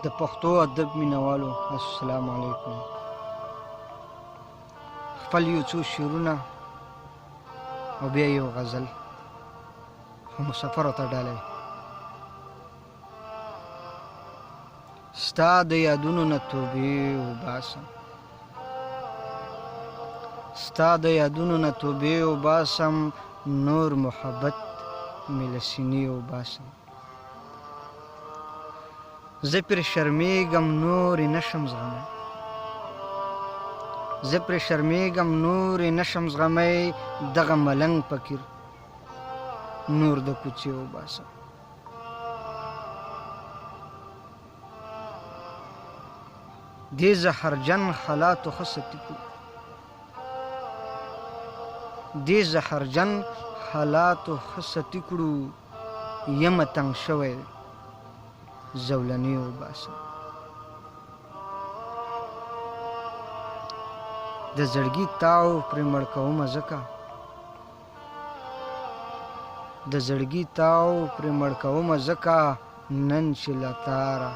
د پښتو ادب مینوالو السلام علیکم. خپل یو څو شعرونه او بیا یو غزل خو مسافرو ته ډالۍ. ستا د یادونو نه توبې وباسم، ستا د یادونو نه توبې وباسم، نور محبت مې له سینې وباسم. زه پرې شرمېږم نورې نشم زغمی، زه پرې شرمېږم نورې نشم زغمی، دغه ملنګ فقیر نور د کوڅې وباسم. دې زهرجن حالاتو ښه ستی کړو، دې زهرجن حالاتو ښه ستی کړو، یمه تنګ شوی زولنې وباسم. د زړګي تاو پرې مړ کومه ځکه، د زړګي تاو پرې مړ کومه ځکه، نن چې له تاره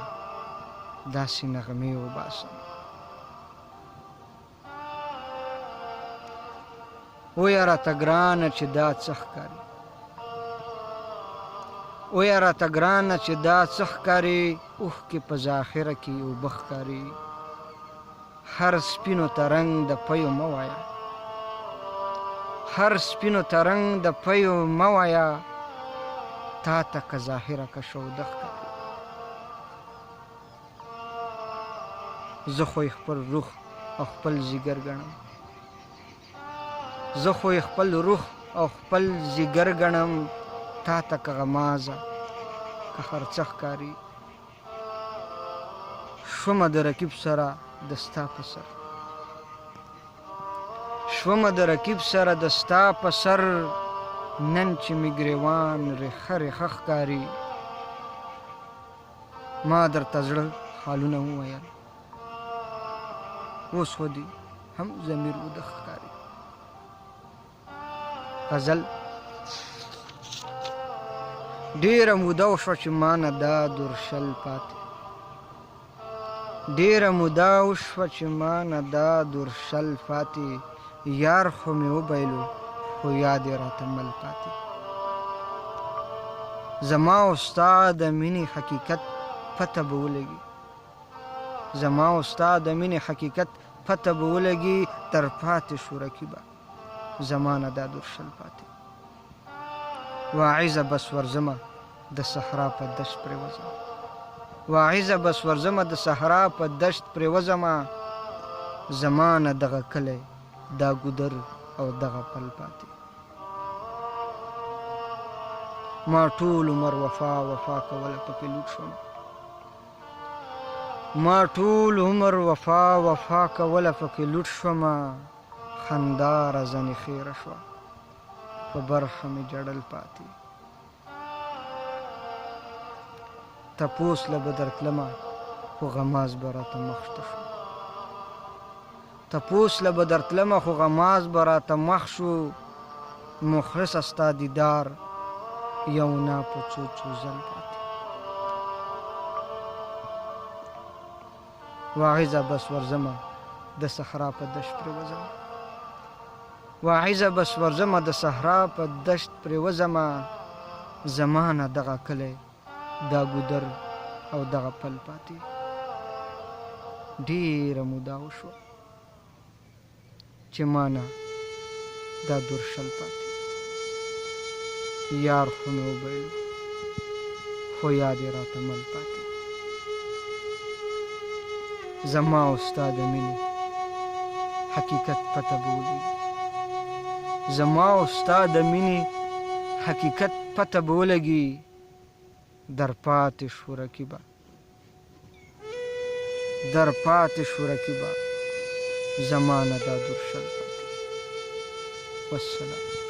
داسې نغمې وباسم. ویه راته ګرانه چې دا څه ښکاري، ویه راته ګرانه چې دا څه ښکاري، اوښکې په ذاخره کې اوبه ښکاري. هر سپینو ته رنګ د پیو مه وایه، هر سپینو ته رنګ د پیو مه وایه، تا ته که ظاهره که شوده ښکاري. زه خو یې خپل روح او خپل ځیګر ګڼم، زه خو یې خپل روح او خپل ځیګر ګڼم، تا ته که غمازه که خرڅه ښکاري. شومه د رقیب سره د ستا په سر، شومه د رقیب سره د ستا په سر، نن چې مې ګریوان ریخه ریخه ښکاري. ما درته زړه حالونه وویل، اوس خو دې هم ضمیر وده ښکاري. غزل: ډېره موده وشوه چې ما نه دا درشل پاتې، ډېره موده وشوه چې ما نه دا درشل پاتې، یار خو مې وبایلو خو یاد یې راته مل پاتې. زما او ستا د مینې حقیقت پته به ولګي، زما او ستا د مینې حقیقت پته به ولګي، تر پاتې شو رقیبه زما نه دا درشل پاتې. واعظه بس ورځمه د صحرا په دشت پرې وځمه، واعظه بس ورځمه د صحرا په دشت پرې وځمه، زما نه دغه کلی دا ګودر او دغه پل پاتې. ما ټول عمر وفا وفا کوله پکې لوټ شوم، ما ټول عمر وفا وفا کوله پکې لوټ شومه، خندا رازنې خیره شوه په برخه مې جړل پاتې. تپوس له به درتلمه خو غماز به راته مخته شو، تپوس له به درتلمه خو غماز به راته مخ شو، مخلصه ستا دیدار یو نه په څو څو ځل پاتې. واعظه بس ورځمه د صحرا په دشت پرې وځمه، واعظه بس ورځمه د صحرا په دشت پرې وځمه، زما نه دغه کلی دا ګودر او دغه پل پاتې. ډېره موده وشوه چې ما نه دا درشل پاتې، یار خو مې وبایلو خو یاد یې راته مل پاتې. زما او ستا د مینې حقیقت پته به ولګي، زما او ستا د مینې حقیقت پته به ولګي، در پاتې شو رقیبه، در پاتې شو رقیبه زما نه دا درشل پاتې. والسلام.